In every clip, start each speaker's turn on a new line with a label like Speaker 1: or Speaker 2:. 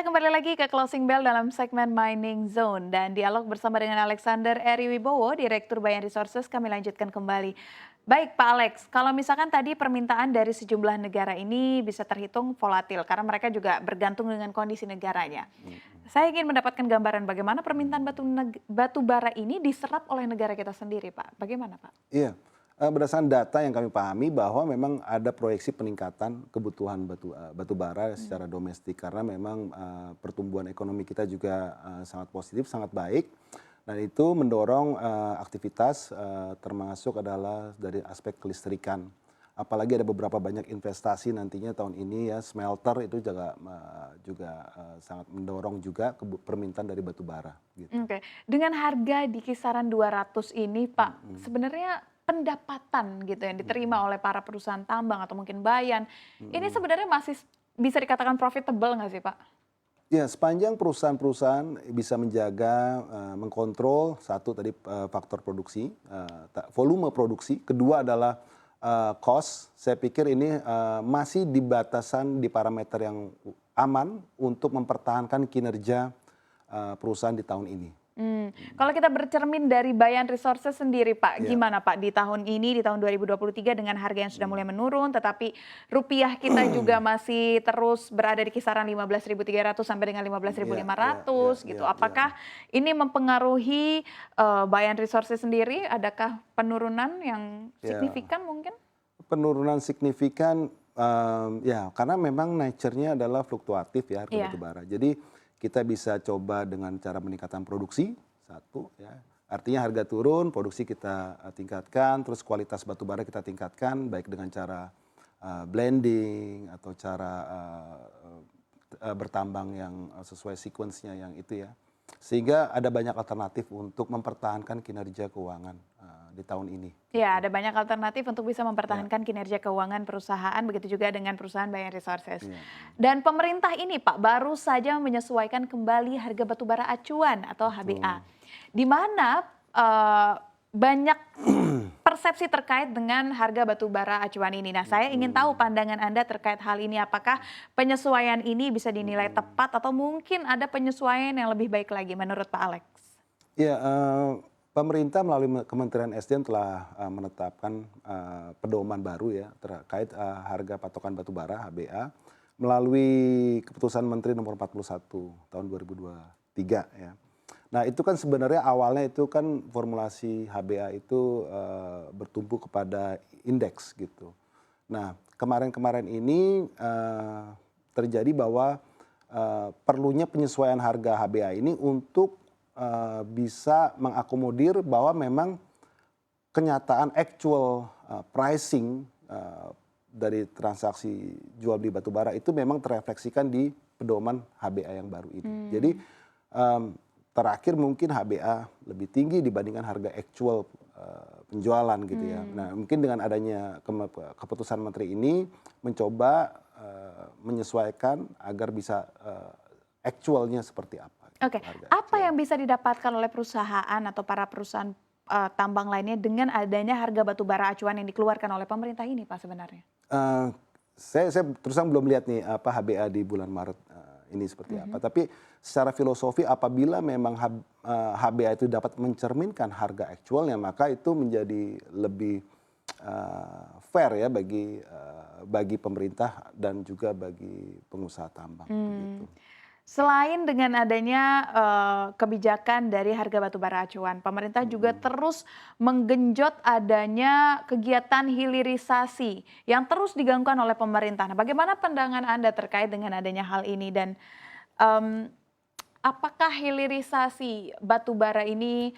Speaker 1: kembali lagi ke Closing Bell dalam segmen Mining Zone dan dialog bersama dengan Alexander Eri Wibowo, Direktur Bayan Resources. Kami lanjutkan kembali. Baik Pak Alex, kalau misalkan tadi permintaan dari sejumlah negara ini bisa terhitung volatil karena mereka juga bergantung dengan kondisi negaranya. Saya ingin mendapatkan gambaran bagaimana permintaan batu bara ini diserap oleh negara kita sendiri, Pak. Bagaimana, Pak?
Speaker 2: Iya, berdasarkan data yang kami pahami bahwa memang ada proyeksi peningkatan kebutuhan batu bara secara domestik karena memang pertumbuhan ekonomi kita juga sangat positif, sangat baik. Dan itu mendorong aktivitas termasuk adalah dari aspek kelistrikan. Apalagi ada beberapa banyak investasi nantinya tahun ini ya, smelter itu juga sangat mendorong juga permintaan dari batu bara gitu.
Speaker 1: Oke, dengan harga di kisaran 200 ini Pak, sebenarnya pendapatan gitu yang diterima oleh para perusahaan tambang atau mungkin Bayan, ini sebenarnya masih bisa dikatakan profitable nggak sih Pak?
Speaker 2: Ya, sepanjang perusahaan-perusahaan bisa menjaga, mengkontrol satu tadi faktor produksi, volume produksi, kedua adalah cost. Saya pikir ini masih di batasan di parameter yang aman untuk mempertahankan kinerja perusahaan di tahun ini.
Speaker 1: Kalau kita bercermin dari Bayan Resources sendiri Pak,
Speaker 2: Ya.
Speaker 1: gimana Pak di tahun ini, di tahun 2023 dengan harga yang sudah mulai menurun, tetapi rupiah kita juga masih terus berada di kisaran 15.300 sampai dengan 15.500 gitu. Apakah ini mempengaruhi Bayan Resources sendiri? Adakah penurunan yang signifikan mungkin?
Speaker 2: Penurunan signifikan, ya karena memang nature-nya adalah fluktuatif ya harga batu bara. Jadi kita bisa coba dengan cara meningkatkan produksi, satu ya. Artinya harga turun, produksi kita tingkatkan, terus kualitas batu bara kita tingkatkan, baik dengan cara blending atau cara bertambang yang sesuai sequence-nya yang itu ya. Sehingga ada banyak alternatif untuk mempertahankan kinerja keuangan di tahun ini.
Speaker 1: Ya, ada banyak alternatif untuk bisa mempertahankan kinerja keuangan perusahaan, begitu juga dengan perusahaan Bayan Resources. Dan pemerintah ini Pak baru saja menyesuaikan kembali harga batubara acuan atau HBA, di mana banyak persepsi terkait dengan harga batubara acuan ini. Nah, saya ingin tahu pandangan Anda terkait hal ini. Apakah penyesuaian ini bisa dinilai tepat atau mungkin ada penyesuaian yang lebih baik lagi menurut Pak Alex?
Speaker 2: Ya, pemerintah melalui Kementerian SDM telah menetapkan pedoman baru ya terkait harga patokan batubara HBA melalui keputusan Menteri nomor 41 tahun 2023 ya. Nah itu kan sebenarnya awalnya itu kan formulasi HBA itu bertumpu kepada indeks gitu. Nah kemarin-kemarin ini terjadi bahwa perlunya penyesuaian harga HBA ini untuk bisa mengakomodir bahwa memang kenyataan actual pricing dari transaksi jual beli batubara itu memang terefleksikan di pedoman HBA yang baru ini. Jadi terakhir mungkin HBA lebih tinggi dibandingkan harga actual penjualan gitu ya. Nah mungkin dengan adanya keputusan menteri ini mencoba menyesuaikan agar bisa actualnya seperti apa.
Speaker 1: Oke, apa yang bisa didapatkan oleh perusahaan atau para perusahaan tambang lainnya dengan adanya harga batubara acuan yang dikeluarkan oleh pemerintah ini Pak sebenarnya?
Speaker 2: Saya terus terang belum lihat nih apa HBA di bulan Maret ini seperti apa. Tapi secara filosofi apabila memang HBA itu dapat mencerminkan harga aktualnya maka itu menjadi lebih fair ya bagi pemerintah dan juga bagi pengusaha tambang. Begitu.
Speaker 1: Selain dengan adanya kebijakan dari harga batubara acuan, pemerintah juga terus menggenjot adanya kegiatan hilirisasi yang terus diganggukan oleh pemerintah. Nah, bagaimana pandangan Anda terkait dengan adanya hal ini dan apakah hilirisasi batubara ini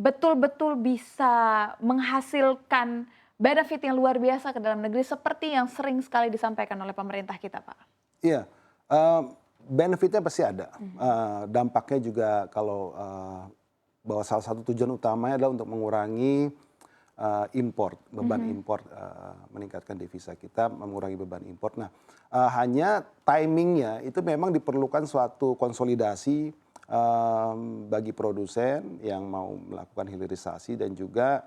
Speaker 1: betul-betul bisa menghasilkan benefit yang luar biasa ke dalam negeri seperti yang sering sekali disampaikan oleh pemerintah kita, Pak?
Speaker 2: Iya. Benefitnya pasti ada, dampaknya juga kalau bahwa salah satu tujuan utamanya adalah untuk mengurangi import, beban import, meningkatkan devisa kita, mengurangi beban import. Nah, hanya timingnya itu memang diperlukan suatu konsolidasi bagi produsen yang mau melakukan hilirisasi dan juga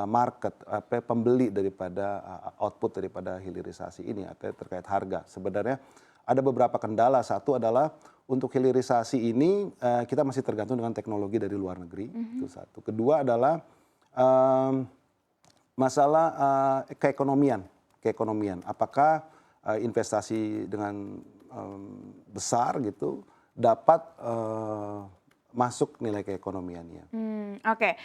Speaker 2: market, pembeli daripada output daripada hilirisasi ini, artinya terkait harga. Sebenarnya ada beberapa kendala. Satu adalah untuk hilirisasi ini kita masih tergantung dengan teknologi dari luar negeri, itu satu. Kedua adalah masalah keekonomian. Apakah investasi dengan besar gitu dapat masuk nilai keekonomiannya.
Speaker 1: Oke.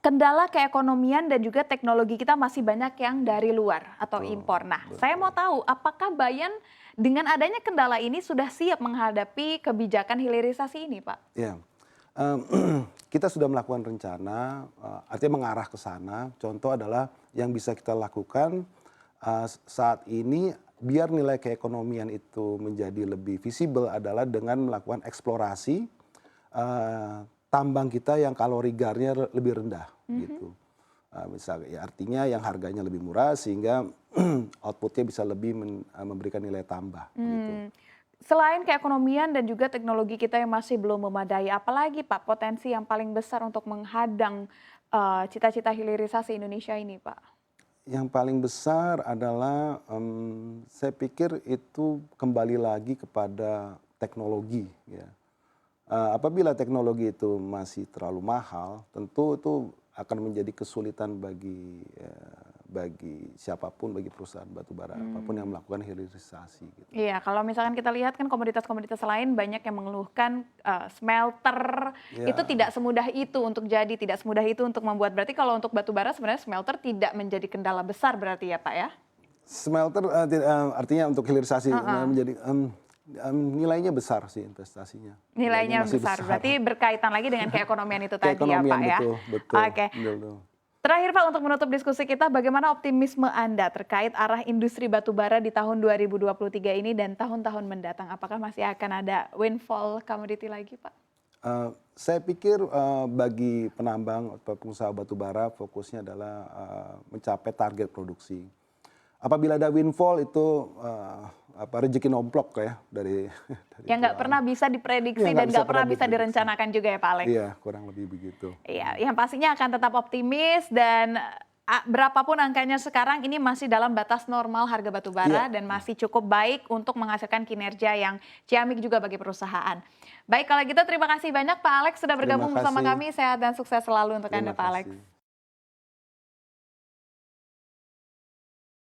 Speaker 1: Kendala keekonomian dan juga teknologi kita masih banyak yang dari luar atau impor. Nah, saya mau tahu apakah Bayan dengan adanya kendala ini sudah siap menghadapi kebijakan hilirisasi ini, Pak?
Speaker 2: Ya, kita sudah melakukan rencana, artinya mengarah ke sana. Contoh adalah yang bisa kita lakukan saat ini biar nilai keekonomian itu menjadi lebih visible adalah dengan melakukan eksplorasi tambang kita yang kalori garnya lebih rendah gitu. Misalnya ya artinya yang harganya lebih murah sehingga outputnya bisa lebih memberikan nilai tambah gitu.
Speaker 1: Selain keekonomian dan juga teknologi kita yang masih belum memadai, apalagi Pak potensi yang paling besar untuk menghadang cita-cita hilirisasi Indonesia ini, Pak?
Speaker 2: Yang paling besar adalah saya pikir itu kembali lagi kepada teknologi ya. Apabila teknologi itu masih terlalu mahal, tentu itu akan menjadi kesulitan bagi siapapun, bagi perusahaan batubara apapun yang melakukan hilirisasi. Gitu.
Speaker 1: Iya, kalau misalkan kita lihat kan komoditas-komoditas lain banyak yang mengeluhkan smelter itu tidak semudah itu untuk jadi, tidak semudah itu untuk membuat. Berarti kalau untuk batubara sebenarnya smelter tidak menjadi kendala besar berarti ya Pak ya?
Speaker 2: Smelter artinya untuk hilirisasi menjadi nilainya besar sih investasinya.
Speaker 1: Nilainya besar. Berarti berkaitan lagi dengan keekonomian itu tadi ya Pak ya?
Speaker 2: Betul.
Speaker 1: Oke. Terakhir Pak, untuk menutup diskusi kita, bagaimana optimisme Anda terkait arah industri batubara di tahun 2023 ini dan tahun-tahun mendatang? Apakah masih akan ada windfall commodity lagi Pak?
Speaker 2: Saya pikir bagi penambang atau pengusaha batubara fokusnya adalah mencapai target produksi. Apabila ada windfall itu rezeki nomplok ya dari
Speaker 1: yang nggak pernah bisa diprediksi dan nggak pernah bisa direncanakan juga ya Pak Alex?
Speaker 2: Iya, kurang lebih begitu.
Speaker 1: Iya, yang pastinya akan tetap optimis dan berapapun angkanya sekarang ini masih dalam batas normal harga batubara dan masih cukup baik untuk menghasilkan kinerja yang ciamik juga bagi perusahaan. Baik, kalau gitu terima kasih banyak Pak Alex sudah bergabung bersama kami. Sehat dan sukses selalu untuk Anda Pak Alex.